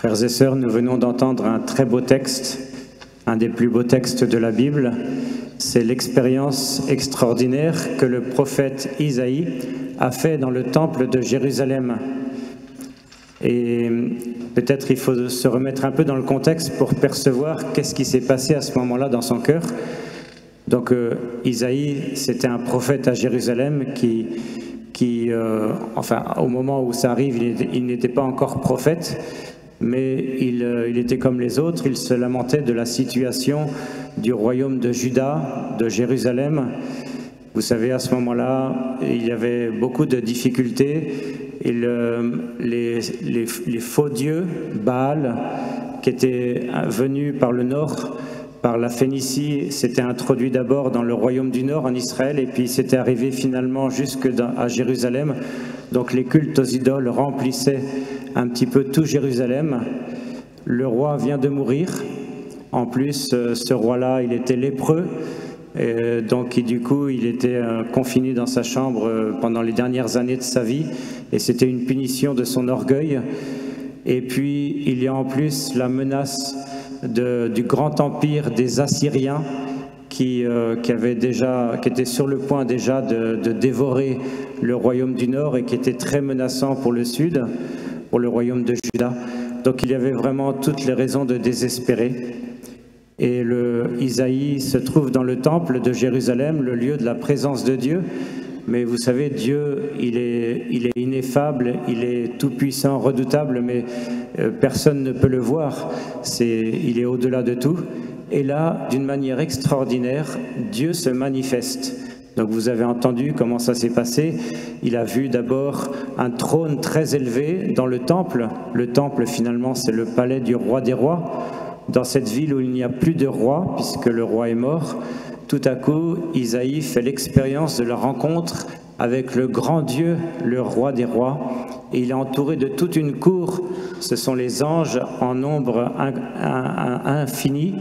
Frères et sœurs, nous venons d'entendre un très beau texte, un des plus beaux textes de la Bible. C'est l'expérience extraordinaire que le prophète Isaïe a fait dans le temple de Jérusalem. Et peut-être il faut se remettre un peu dans le contexte pour percevoir qu'est-ce qui s'est passé à ce moment-là dans son cœur. Donc Isaïe, c'était un prophète à Jérusalem qui au moment où ça arrive, il n'était pas encore prophète, mais il était comme les autres, il se lamentait de la situation du royaume de Juda, de Jérusalem. Vous savez, à ce moment-là, il y avait beaucoup de difficultés. Et les faux dieux, Baal, qui étaient venus par le nord, par la Phénicie, s'étaient introduits d'abord dans le royaume du nord, en Israël, et puis s'étaient arrivés finalement jusque à Jérusalem. Donc les cultes aux idoles remplissaient un petit peu tout Jérusalem. Le roi vient de mourir. En plus, ce roi-là, il était lépreux. Donc du coup, il était confiné dans sa chambre pendant les dernières années de sa vie. Et c'était une punition de son orgueil. Et puis, il y a en plus la menace du grand empire des Assyriens qui était sur le point déjà de dévorer le royaume du Nord et qui était très menaçant pour le Sud, pour le royaume de Juda. Donc il y avait vraiment toutes les raisons de désespérer. Et Isaïe se trouve dans le temple de Jérusalem, le lieu de la présence de Dieu. Mais vous savez, Dieu, il est ineffable, il est tout-puissant, redoutable, mais personne ne peut le voir. Il est au-delà de tout. Et là, d'une manière extraordinaire, Dieu se manifeste. Donc vous avez entendu comment ça s'est passé. Il a vu d'abord un trône très élevé dans le temple. Le temple, finalement, c'est le palais du roi des rois. Dans cette ville où il n'y a plus de roi, puisque le roi est mort, tout à coup, Isaïe fait l'expérience de la rencontre avec le grand Dieu, le roi des rois. Et il est entouré de toute une cour. Ce sont les anges en nombre infini.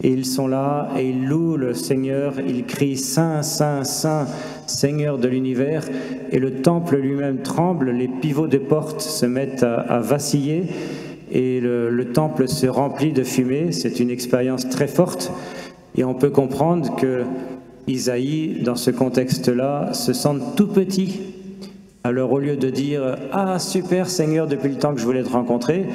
Et ils sont là et ils louent le Seigneur. Ils crient « Saint, Saint, Saint, Seigneur de l'univers ». Et le temple lui-même tremble. Les pivots des portes se mettent à vaciller. Et le temple se remplit de fumée. C'est une expérience très forte. Et on peut comprendre que Isaïe, dans ce contexte-là, se sent tout petit. Alors au lieu de dire « Ah, super Seigneur, depuis le temps que je voulais te rencontrer »,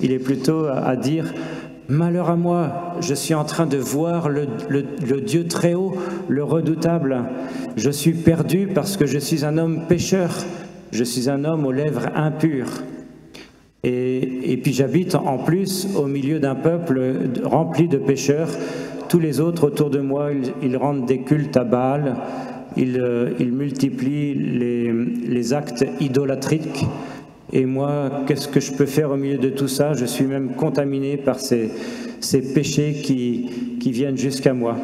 il est plutôt à dire « Malheur à moi, je suis en train de voir le Dieu très haut, le redoutable. Je suis perdu parce que je suis un homme pécheur, je suis un homme aux lèvres impures. » Et puis j'habite en plus au milieu d'un peuple rempli de pécheurs. Tous les autres autour de moi, ils rendent des cultes à Baal, ils multiplient les actes idolâtriques. Et moi, qu'est-ce que je peux faire au milieu de tout ça? Je suis même contaminé par ces péchés qui viennent jusqu'à moi.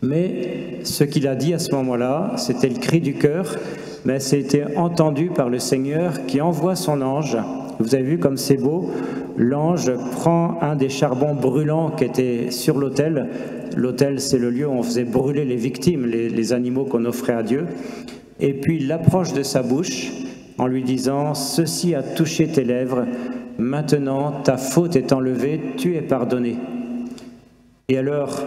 Mais ce qu'il a dit à ce moment-là, c'était le cri du cœur, mais c'était entendu par le Seigneur qui envoie son ange. Vous avez vu comme c'est beau? L'ange prend un des charbons brûlants qui était sur l'autel. L'autel, c'est le lieu où on faisait brûler les victimes, les animaux qu'on offrait à Dieu. Et puis il l'approche de sa bouche en lui disant « Ceci a touché tes lèvres, maintenant ta faute est enlevée, tu es pardonné. » Et alors,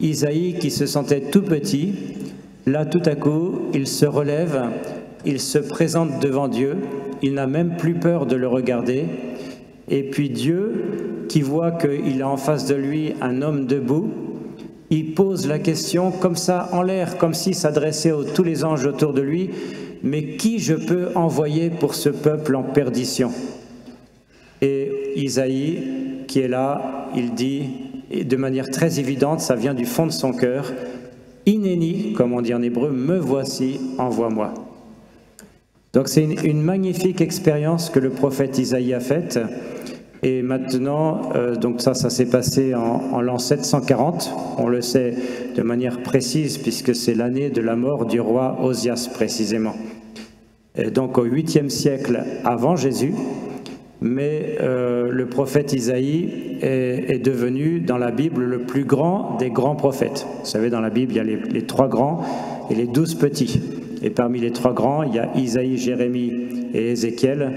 Isaïe, qui se sentait tout petit, là tout à coup, il se relève, il se présente devant Dieu, il n'a même plus peur de le regarder. Et puis Dieu, qui voit qu'il a en face de lui un homme debout, il pose la question comme ça en l'air, comme s'il s'adressait à tous les anges autour de lui, « Mais qui je peux envoyer pour ce peuple en perdition ?» Et Isaïe, qui est là, il dit, et de manière très évidente, ça vient du fond de son cœur, « Inéni », comme on dit en hébreu, « me voici, envoie-moi ». Donc c'est une magnifique expérience que le prophète Isaïe a faite. Et maintenant, donc ça s'est passé en l'an 740, on le sait de manière précise puisque c'est l'année de la mort du roi Osias précisément. Et donc au 8e siècle avant Jésus, mais le prophète Isaïe est devenu dans la Bible le plus grand des grands prophètes. Vous savez, dans la Bible, il y a les 3 grands et les 12 petits. Et parmi les 3 grands, il y a Isaïe, Jérémie et Ézéchiel.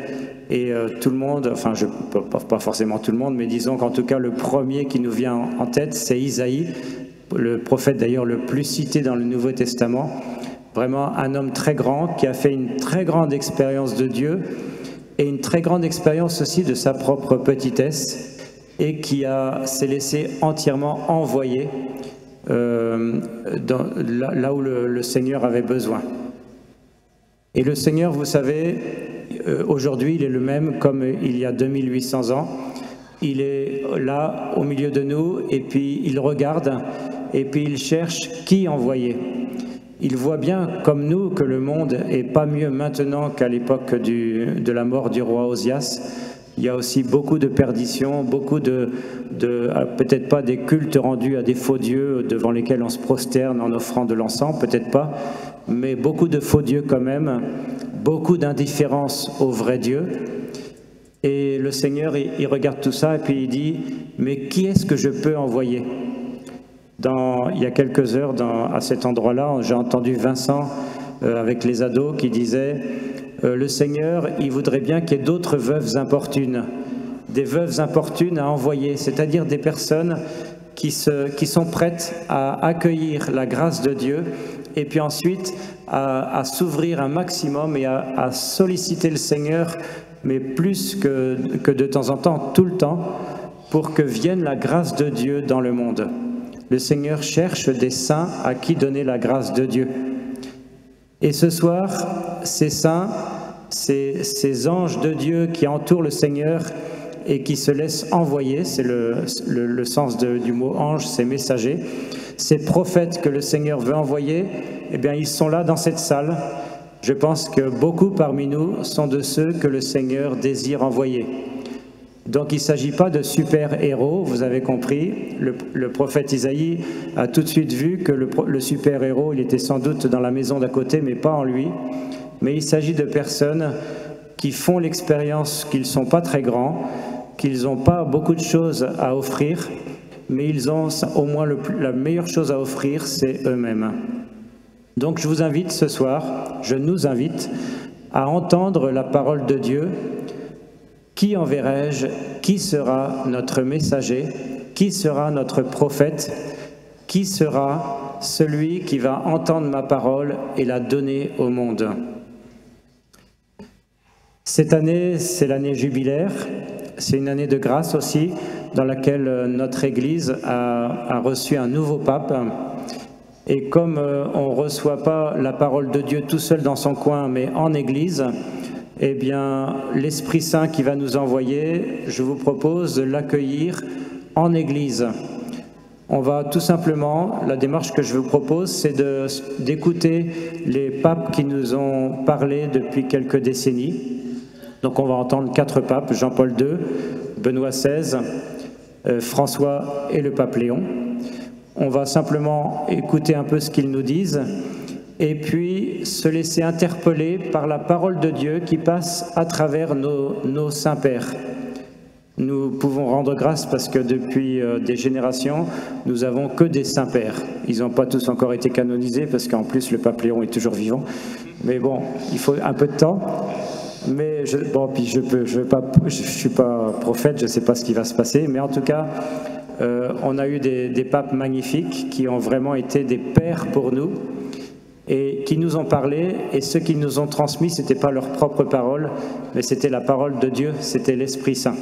Et tout le monde, enfin pas forcément tout le monde, mais disons qu'en tout cas le premier qui nous vient en tête, c'est Isaïe, le prophète d'ailleurs le plus cité dans le Nouveau Testament. Vraiment un homme très grand qui a fait une très grande expérience de Dieu et une très grande expérience aussi de sa propre petitesse et qui s'est laissé entièrement envoyer là où le Seigneur avait besoin. Et le Seigneur, vous savez, aujourd'hui, il est le même comme il y a 2800 ans. Il est là, au milieu de nous, et puis il regarde, et puis il cherche qui envoyer. Il voit bien, comme nous, que le monde n'est pas mieux maintenant qu'à l'époque de la mort du roi Osias. Il y a aussi beaucoup de perditions, beaucoup peut-être pas des cultes rendus à des faux dieux devant lesquels on se prosterne en offrant de l'encens, peut-être pas, mais beaucoup de faux dieux quand même, beaucoup d'indifférence au vrai Dieu. Et le Seigneur, il regarde tout ça et puis il dit « Mais qui est-ce que je peux envoyer ?» Il y a quelques heures, à cet endroit-là, j'ai entendu Vincent avec les ados qui disait le Seigneur, il voudrait bien qu'il y ait d'autres veuves importunes, des veuves importunes à envoyer, c'est-à-dire des personnes qui sont prêtes à accueillir la grâce de Dieu et puis ensuite à s'ouvrir un maximum et à solliciter le Seigneur, mais plus que de temps en temps, tout le temps, pour que vienne la grâce de Dieu dans le monde. Le Seigneur cherche des saints à qui donner la grâce de Dieu. Et ce soir, ces saints, ces anges de Dieu qui entourent le Seigneur et qui se laissent envoyer, c'est le sens du mot ange, c'est messager, ces prophètes que le Seigneur veut envoyer, eh bien ils sont là dans cette salle. Je pense que beaucoup parmi nous sont de ceux que le Seigneur désire envoyer. Donc il ne s'agit pas de super-héros, vous avez compris. Le prophète Isaïe a tout de suite vu que le super-héros, il était sans doute dans la maison d'à côté, mais pas en lui. Mais il s'agit de personnes qui font l'expérience qu'ils ne sont pas très grands, qu'ils n'ont pas beaucoup de choses à offrir, mais ils ont au moins la meilleure chose à offrir, c'est eux-mêmes. Donc je vous invite ce soir, je nous invite à entendre la parole de Dieu. Qui enverrai-je? Qui sera notre messager? Qui sera notre prophète? Qui sera celui qui va entendre ma parole et la donner au monde? Cette année, c'est l'année jubilaire. C'est une année de grâce aussi, dans laquelle notre Église a reçu un nouveau pape. Et comme on ne reçoit pas la parole de Dieu tout seul dans son coin, mais en Église, eh bien, l'Esprit Saint qui va nous envoyer, je vous propose de l'accueillir en Église. On va tout simplement, la démarche que je vous propose, c'est d'écouter les papes qui nous ont parlé depuis quelques décennies. Donc on va entendre 4 papes, Jean-Paul II, Benoît XVI, François et le pape Léon. On va simplement écouter un peu ce qu'ils nous disent et puis se laisser interpeller par la parole de Dieu qui passe à travers nos saints-pères. Nous pouvons rendre grâce parce que depuis des générations, nous n'avons que des saints-pères. Ils n'ont pas tous encore été canonisés parce qu'en plus le pape Léon est toujours vivant. Mais bon, il faut un peu de temps. Mais je suis pas prophète, je ne sais pas ce qui va se passer. Mais en tout cas, on a eu des papes magnifiques qui ont vraiment été des pères pour nous et qui nous ont parlé, et ceux qui nous ont transmis, ce n'était pas leur propre parole, mais c'était la parole de Dieu, c'était l'Esprit Saint.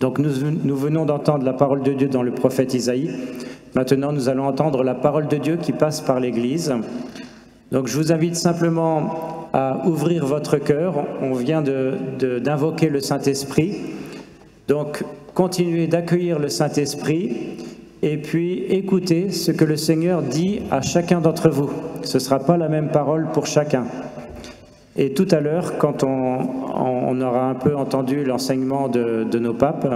Donc nous venons d'entendre la parole de Dieu dans le prophète Isaïe. Maintenant, nous allons entendre la parole de Dieu qui passe par l'Église. Donc je vous invite simplement à ouvrir votre cœur. On vient d'invoquer le Saint-Esprit. Donc continuez d'accueillir le Saint-Esprit et puis écoutez ce que le Seigneur dit à chacun d'entre vous. Ce ne sera pas la même parole pour chacun. Et tout à l'heure, quand on aura un peu entendu l'enseignement de nos papes,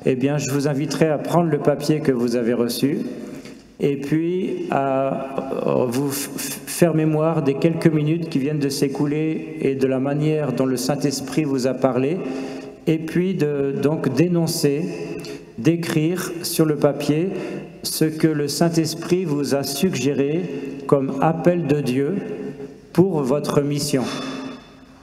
eh bien, je vous inviterai à prendre le papier que vous avez reçu et puis à vous faire mémoire des quelques minutes qui viennent de s'écouler et de la manière dont le Saint-Esprit vous a parlé, et puis donc d'énoncer, d'écrire sur le papier ce que le Saint-Esprit vous a suggéré comme appel de Dieu pour votre mission.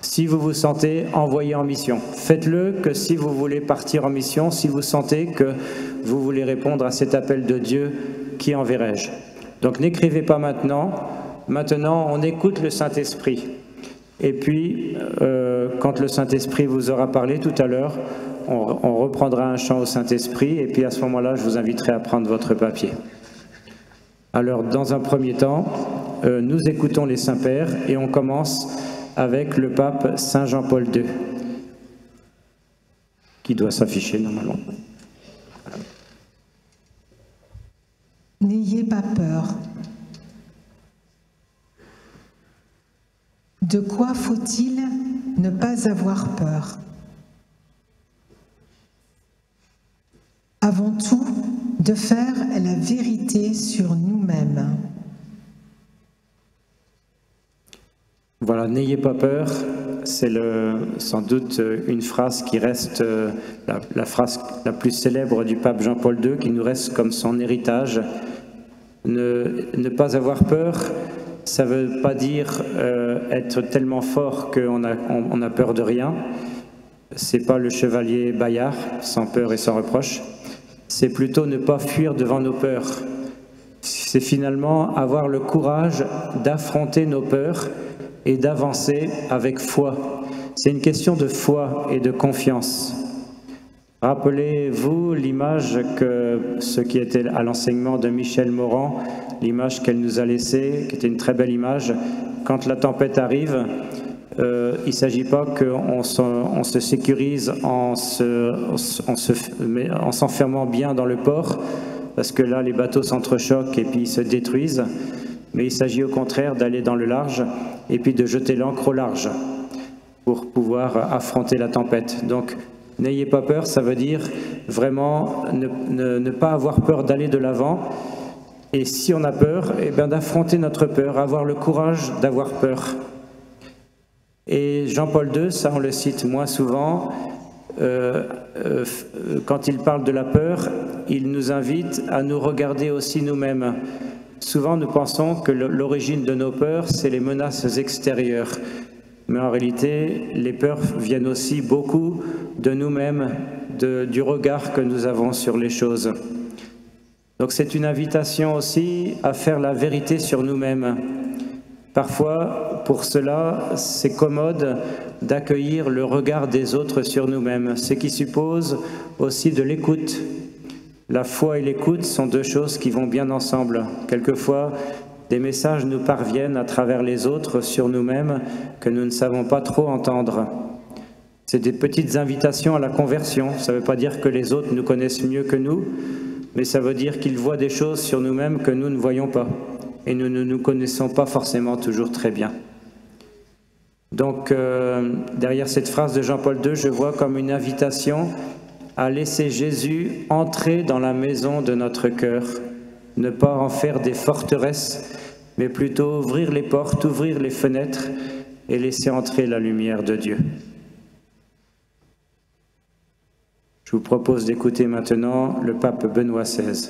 Si vous vous sentez envoyé en mission, faites-le que si vous voulez partir en mission, si vous sentez que vous voulez répondre à cet appel de Dieu, qui enverrai-je? Donc n'écrivez pas maintenant. Maintenant, on écoute le Saint-Esprit. Et puis, quand le Saint-Esprit vous aura parlé tout à l'heure, on reprendra un chant au Saint-Esprit, et puis à ce moment-là, je vous inviterai à prendre votre papier. Alors, dans un premier temps, nous écoutons les Saints-Pères, et on commence avec le pape Saint Jean-Paul II, qui doit s'afficher normalement. N'ayez pas peur. De quoi faut-il ne pas avoir peur? Avant tout, de faire la vérité sur nous-mêmes. Voilà, n'ayez pas peur, c'est sans doute une phrase qui reste la phrase la plus célèbre du pape Jean-Paul II, qui nous reste comme son héritage. Ne pas avoir peur, ça ne veut pas dire être tellement fort qu'on a peur de rien. C'est pas le chevalier Bayard, sans peur et sans reproche. C'est plutôt ne pas fuir devant nos peurs. C'est finalement avoir le courage d'affronter nos peurs et d'avancer avec foi. C'est une question de foi et de confiance. Rappelez-vous l'image que ce qui était à l'enseignement de Michel Morand, l'image qu'elle nous a laissée, qui était une très belle image. Quand la tempête arrive, il ne s'agit pas qu'on se sécurise en s'enfermant bien dans le port, parce que là les bateaux s'entrechoquent et puis ils se détruisent, mais il s'agit au contraire d'aller dans le large et puis de jeter l'ancre au large pour pouvoir affronter la tempête. Donc n'ayez pas peur, ça veut dire vraiment ne pas avoir peur d'aller de l'avant, et si on a peur, eh bien d'affronter notre peur, avoir le courage d'avoir peur. Et Jean-Paul II, ça on le cite moins souvent, quand il parle de la peur, il nous invite à nous regarder aussi nous-mêmes. Souvent nous pensons que l'origine de nos peurs, c'est les menaces extérieures. Mais en réalité, les peurs viennent aussi beaucoup de nous-mêmes, du regard que nous avons sur les choses. Donc c'est une invitation aussi à faire la vérité sur nous-mêmes. Parfois, pour cela, c'est commode d'accueillir le regard des autres sur nous-mêmes, ce qui suppose aussi de l'écoute. La foi et l'écoute sont deux choses qui vont bien ensemble. Quelquefois, des messages nous parviennent à travers les autres sur nous-mêmes que nous ne savons pas trop entendre. C'est des petites invitations à la conversion. Ça ne veut pas dire que les autres nous connaissent mieux que nous, mais ça veut dire qu'ils voient des choses sur nous-mêmes que nous ne voyons pas. Et nous ne nous connaissons pas forcément toujours très bien. Donc, derrière cette phrase de Jean-Paul II, je vois comme une invitation à laisser Jésus entrer dans la maison de notre cœur, ne pas en faire des forteresses, mais plutôt ouvrir les portes, ouvrir les fenêtres et laisser entrer la lumière de Dieu. Je vous propose d'écouter maintenant le pape Benoît XVI.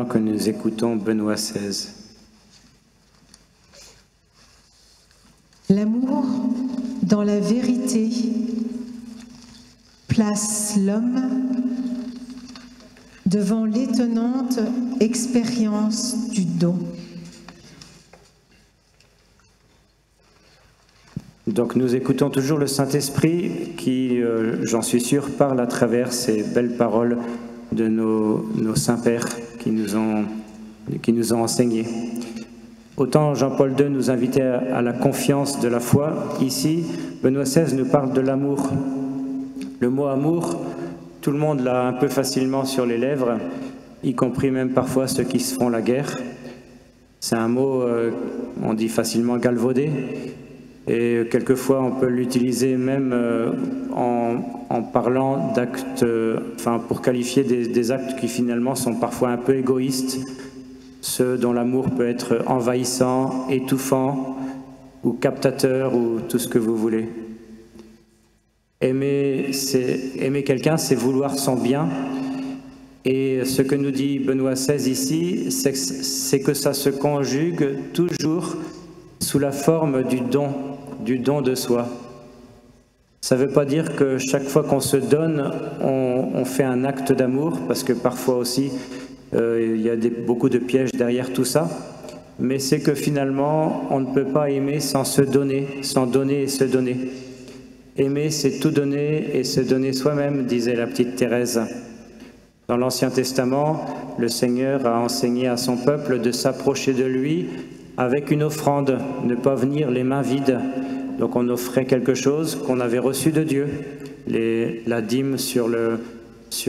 maintenant que nous écoutons Benoît XVI. L'amour, dans la vérité, place l'homme devant l'étonnante expérience du don. Donc nous écoutons toujours le Saint-Esprit qui, j'en suis sûr, parle à travers ces belles paroles de nos saints-pères qui nous ont enseignés. Autant Jean-Paul II nous invitait à la confiance de la foi, ici, Benoît XVI nous parle de l'amour. Le mot amour, tout le monde l'a un peu facilement sur les lèvres, y compris même parfois ceux qui se font la guerre. C'est un mot, on dit facilement galvaudé, et quelquefois on peut l'utiliser même en parlant d'actes, pour qualifier des actes qui finalement sont parfois un peu égoïstes, ceux dont l'amour peut être envahissant, étouffant, ou captateur, ou tout ce que vous voulez. Aimer quelqu'un, c'est vouloir son bien. Et ce que nous dit Benoît XVI ici, c'est que ça se conjugue toujours sous la forme du don de soi. Ça ne veut pas dire que chaque fois qu'on se donne, on fait un acte d'amour, parce que parfois aussi, il y a beaucoup de pièges derrière tout ça. Mais c'est que finalement, on ne peut pas aimer sans se donner, sans donner et se donner. Aimer, c'est tout donner et se donner soi-même, disait la petite Thérèse. Dans l'Ancien Testament, le Seigneur a enseigné à son peuple de s'approcher de lui avec une offrande, ne pas venir les mains vides. Donc on offrait quelque chose qu'on avait reçu de Dieu, la dîme sur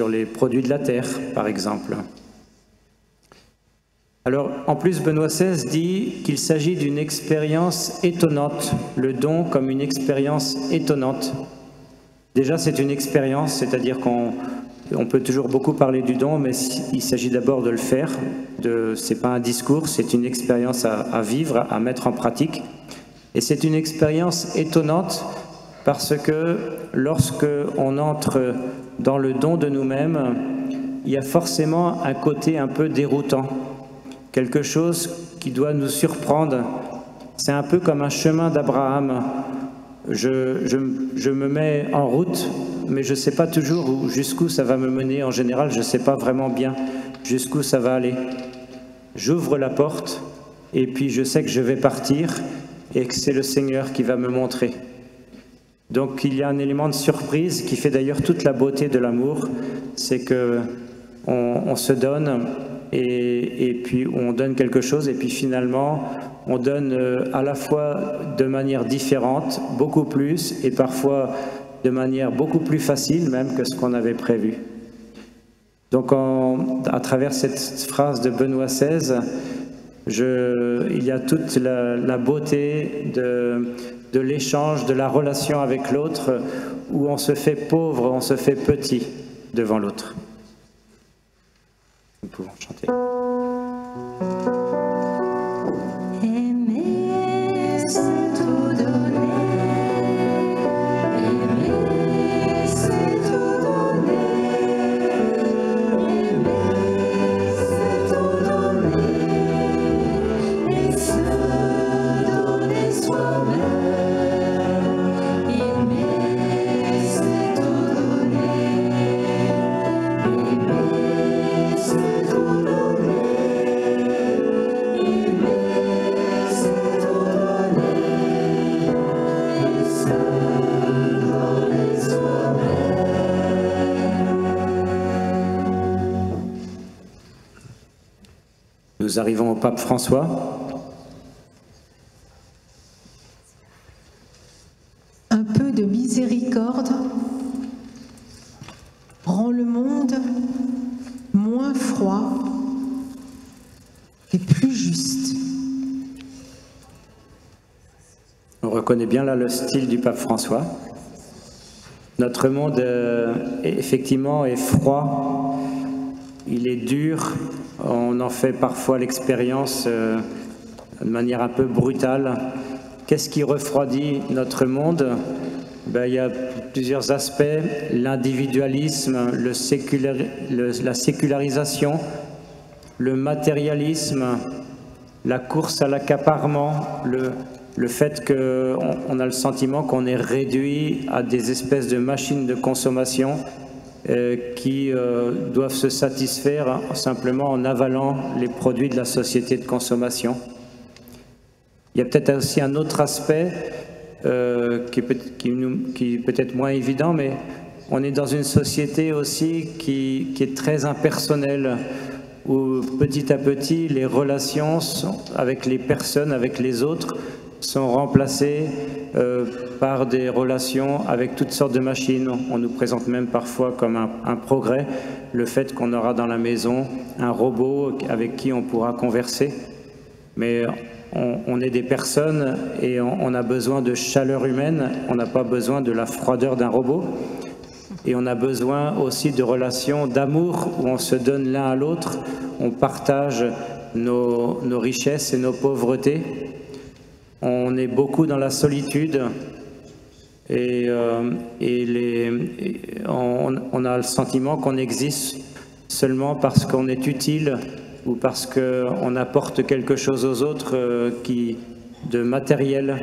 les produits de la terre, par exemple. Alors, en plus, Benoît XVI dit qu'il s'agit d'une expérience étonnante, le don comme une expérience étonnante. Déjà, c'est une expérience, c'est-à-dire qu'on peut toujours beaucoup parler du don, mais il s'agit d'abord de le faire. C'est pas un discours, c'est une expérience à vivre, à mettre en pratique. Et c'est une expérience étonnante parce que lorsque on entre dans le don de nous-mêmes, il y a forcément un côté un peu déroutant. Quelque chose qui doit nous surprendre. C'est un peu comme un chemin d'Abraham. Je me mets en route, mais je ne sais pas toujours jusqu'où ça va me mener. En général, je ne sais pas vraiment bien jusqu'où ça va aller. J'ouvre la porte, et puis je sais que je vais partir, et que c'est le Seigneur qui va me montrer. Donc il y a un élément de surprise qui fait d'ailleurs toute la beauté de l'amour, c'est qu'on se donne, et puis on donne quelque chose, et puis finalement on donne à la fois de manière différente, beaucoup plus, et parfois de manière beaucoup plus facile même que ce qu'on avait prévu. Donc à travers cette phrase de Benoît XVI, il y a toute la beauté de l'échange, de la relation avec l'autre, où on se fait pauvre, on se fait petit devant l'autre. Nous pouvons chanter. Nous arrivons au pape François. Un peu de miséricorde rend le monde moins froid et plus juste. On reconnaît bien là le style du pape François. Notre monde, effectivement, est froid, il est dur. On en fait parfois l'expérience de manière un peu brutale. Qu'est-ce qui refroidit notre monde? Il y a plusieurs aspects. L'individualisme, la sécularisation, le matérialisme, la course à l'accaparement, le fait qu'on a le sentiment qu'on est réduit à des espèces de machines de consommation qui doivent se satisfaire simplement en avalant les produits de la société de consommation. Il y a peut-être aussi un autre aspect qui est peut-être moins évident, mais on est dans une société aussi qui est très impersonnelle, où petit à petit les relations avec les personnes, avec les autres, sont remplacées par des relations avec toutes sortes de machines. On nous présente même parfois comme un progrès le fait qu'on aura dans la maison un robot avec qui on pourra converser. Mais on est des personnes et on a besoin de chaleur humaine, on n'a pas besoin de la froideur d'un robot. Et on a besoin aussi de relations d'amour où on se donne l'un à l'autre, on partage nos richesses et nos pauvretés. On est beaucoup dans la solitude et on a le sentiment qu'on existe seulement parce qu'on est utile ou parce qu'on apporte quelque chose aux autres de matériel.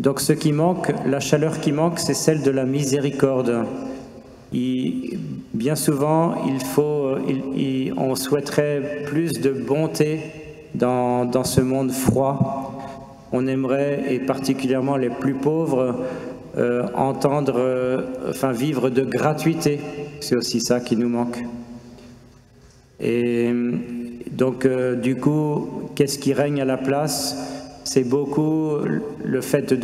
Donc ce qui manque, la chaleur qui manque, c'est celle de la miséricorde. Bien souvent, on souhaiterait plus de bonté dans ce monde froid. On aimerait, et particulièrement les plus pauvres, vivre de gratuité. C'est aussi ça qui nous manque. Et donc, du coup, qu'est-ce qui règne à la place ? C'est beaucoup le fait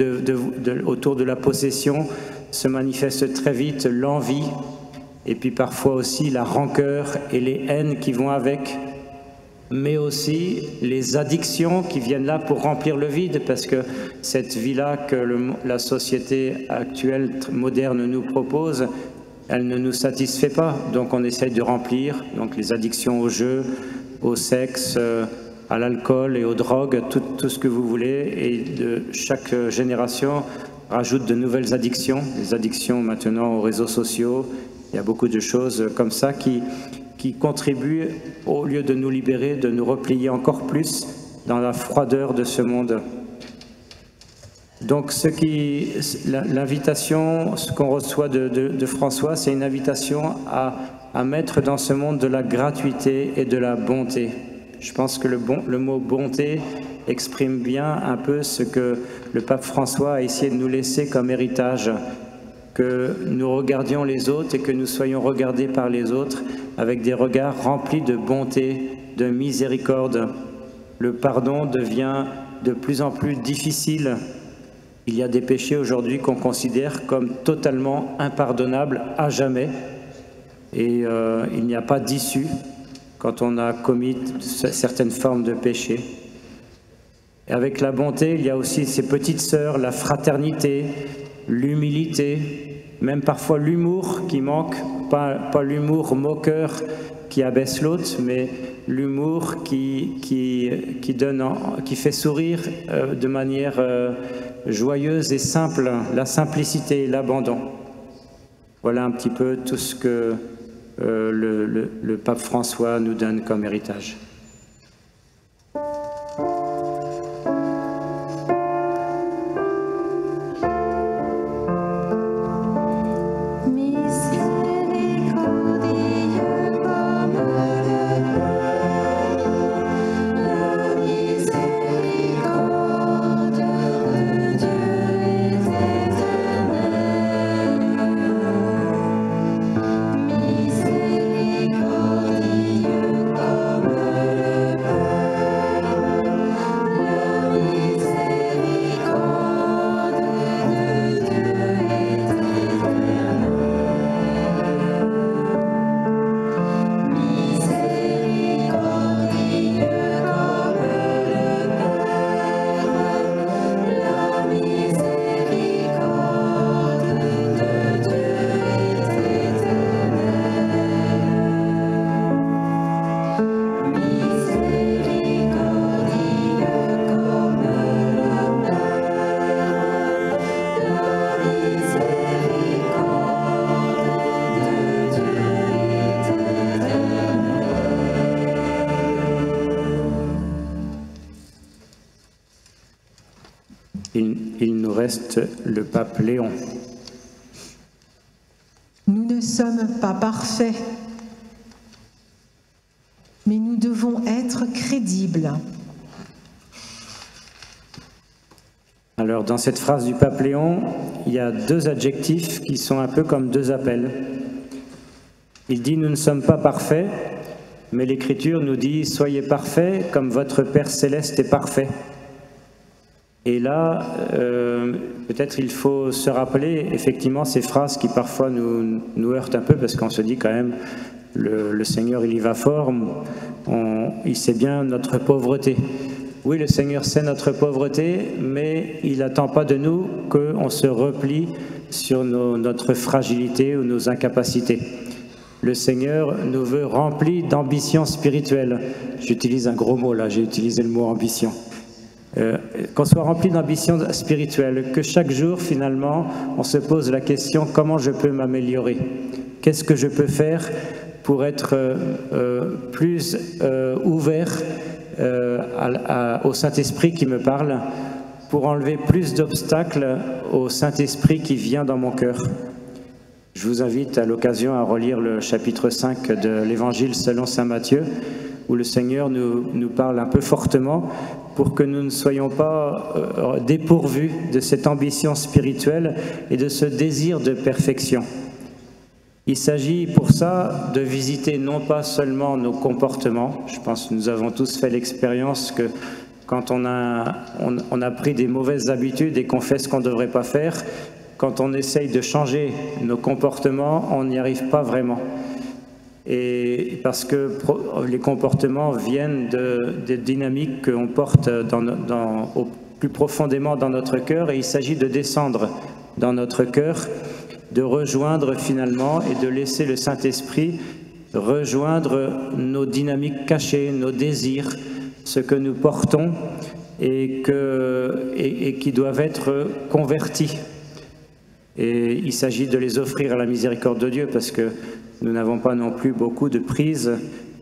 autour de la possession se manifeste très vite l'envie et puis parfois aussi la rancœur et les haines qui vont avec, mais aussi les addictions qui viennent là pour remplir le vide, parce que cette vie-là que la société actuelle moderne nous propose, elle ne nous satisfait pas, donc on essaye de remplir, donc les addictions au jeu, au sexe, à l'alcool et aux drogues, tout ce que vous voulez, et chaque génération rajoute de nouvelles addictions, des addictions maintenant aux réseaux sociaux. Il y a beaucoup de choses comme ça qui contribuent, au lieu de nous libérer, de nous replier encore plus dans la froideur de ce monde. Donc l'invitation, ce qu'on reçoit de François, c'est une invitation à mettre dans ce monde de la gratuité et de la bonté. Je pense que le mot bonté exprime bien un peu ce que le pape François a essayé de nous laisser comme héritage, que nous regardions les autres et que nous soyons regardés par les autres avec des regards remplis de bonté, de miséricorde. Le pardon devient de plus en plus difficile. Il y a des péchés aujourd'hui qu'on considère comme totalement impardonnables à jamais, et il n'y a pas d'issue quand on a commis certaines formes de péché. Et avec la bonté, il y a aussi ces petites sœurs, la fraternité, l'humilité, même parfois l'humour qui manque, pas l'humour moqueur qui abaisse l'autre, mais l'humour qui fait sourire de manière joyeuse et simple, la simplicité et l'abandon. Voilà un petit peu tout ce que le pape François nous donne comme héritage. Miséricordieux comme il nous reste le pape Léon. Nous ne sommes pas parfaits, mais nous devons être crédibles. Alors, dans cette phrase du pape Léon, il y a deux adjectifs qui sont un peu comme deux appels. Il dit « Nous ne sommes pas parfaits », mais l'Écriture nous dit « Soyez parfaits comme votre Père Céleste est parfait ». Et là, peut-être il faut se rappeler effectivement ces phrases qui parfois nous heurtent un peu parce qu'on se dit quand même le Seigneur il y va fort, il sait bien notre pauvreté. Oui, le Seigneur sait notre pauvreté, mais il n'attend pas de nous qu'on se replie sur notre fragilité ou nos incapacités. Le Seigneur nous veut remplis d'ambition spirituelle. J'utilise un gros mot là, j'ai utilisé le mot ambition. Qu'on soit rempli d'ambition spirituelle, que chaque jour finalement on se pose la question comment je peux m'améliorer, qu'est-ce que je peux faire pour être plus ouvert au Saint-Esprit qui me parle, pour enlever plus d'obstacles au Saint-Esprit qui vient dans mon cœur. Je vous invite à l'occasion à relire le chapitre 5 de l'Évangile selon saint Matthieu, où le Seigneur nous parle un peu fortement pour que nous ne soyons pas dépourvus de cette ambition spirituelle et de ce désir de perfection. Il s'agit pour ça de visiter non pas seulement nos comportements. Je pense que nous avons tous fait l'expérience que quand on a pris des mauvaises habitudes et qu'on fait ce qu'on ne devrait pas faire, quand on essaye de changer nos comportements, on n'y arrive pas vraiment. Et parce que les comportements viennent des dynamiques qu'on porte au plus profondément dans notre cœur, et il s'agit de descendre dans notre cœur, de rejoindre finalement et de laisser le Saint-Esprit rejoindre nos dynamiques cachées, nos désirs, ce que nous portons et qui doivent être convertis. Et il s'agit de les offrir à la miséricorde de Dieu parce que nous n'avons pas non plus beaucoup de prise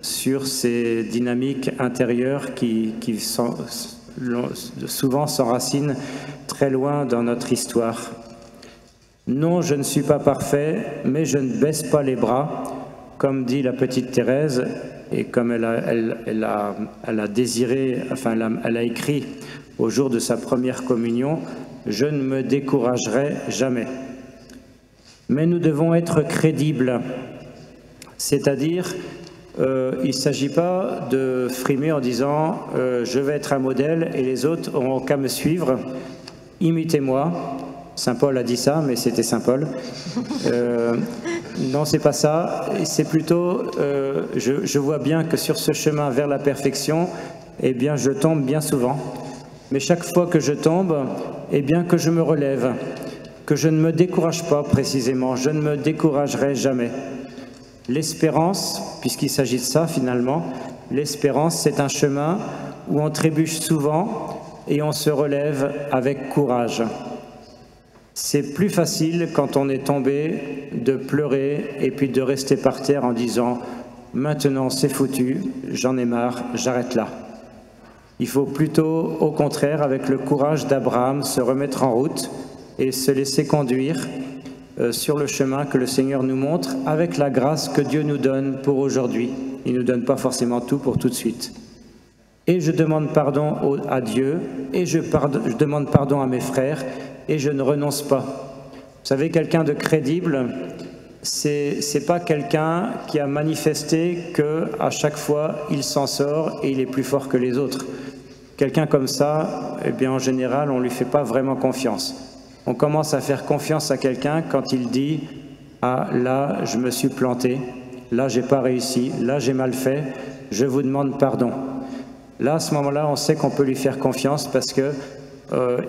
sur ces dynamiques intérieures qui souvent s'enracinent très loin dans notre histoire. Non, je ne suis pas parfait, mais je ne baisse pas les bras, comme dit la petite Thérèse, et comme elle a désiré, enfin elle a écrit au jour de sa première communion, je ne me découragerai jamais. Mais nous devons être crédibles, c'est-à-dire il ne s'agit pas de frimer en disant je vais être un modèle et les autres n'auront qu'à me suivre, imitez-moi. Saint Paul a dit ça, mais c'était Saint Paul. Non, c'est pas ça. C'est plutôt, je vois bien que sur ce chemin vers la perfection, eh bien, je tombe bien souvent. Mais chaque fois que je tombe, eh bien, que je me relève, que je ne me décourage pas précisément. Je ne me découragerai jamais. L'espérance, puisqu'il s'agit de ça finalement, l'espérance, c'est un chemin où on trébuche souvent et on se relève avec courage. C'est plus facile quand on est tombé de pleurer et puis de rester par terre en disant « Maintenant c'est foutu, j'en ai marre, j'arrête là ». Il faut plutôt, au contraire, avec le courage d'Abraham, se remettre en route et se laisser conduire sur le chemin que le Seigneur nous montre avec la grâce que Dieu nous donne pour aujourd'hui. Il ne nous donne pas forcément tout pour tout de suite. Et je demande pardon à Dieu et je demande pardon à mes frères et je ne renonce pas. Vous savez, quelqu'un de crédible, c'est pas quelqu'un qui a manifesté qu'à chaque fois il s'en sort et il est plus fort que les autres. Quelqu'un comme ça, eh bien en général, on ne lui fait pas vraiment confiance. On commence à faire confiance à quelqu'un quand il dit « Ah, là, je me suis planté, là, j'ai pas réussi, là, j'ai mal fait, je vous demande pardon ». Là, à ce moment-là, on sait qu'on peut lui faire confiance parce que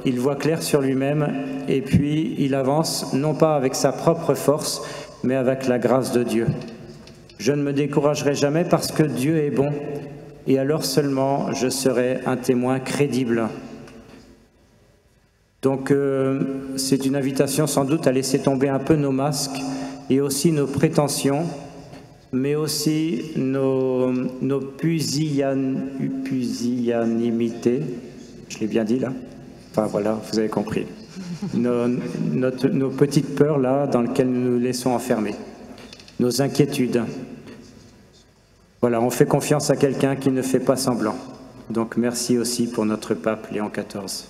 il voit clair sur lui-même et puis il avance, non pas avec sa propre force, mais avec la grâce de Dieu. Je ne me découragerai jamais parce que Dieu est bon et alors seulement je serai un témoin crédible. Donc c'est une invitation sans doute à laisser tomber un peu nos masques et aussi nos prétentions, mais aussi nos pusillanimités, je l'ai bien dit là, Enfin voilà, vous avez compris. Nos petites peurs là, dans lesquelles nous nous laissons enfermer. Nos inquiétudes. Voilà, on fait confiance à quelqu'un qui ne fait pas semblant. Donc merci aussi pour notre pape Léon XIV.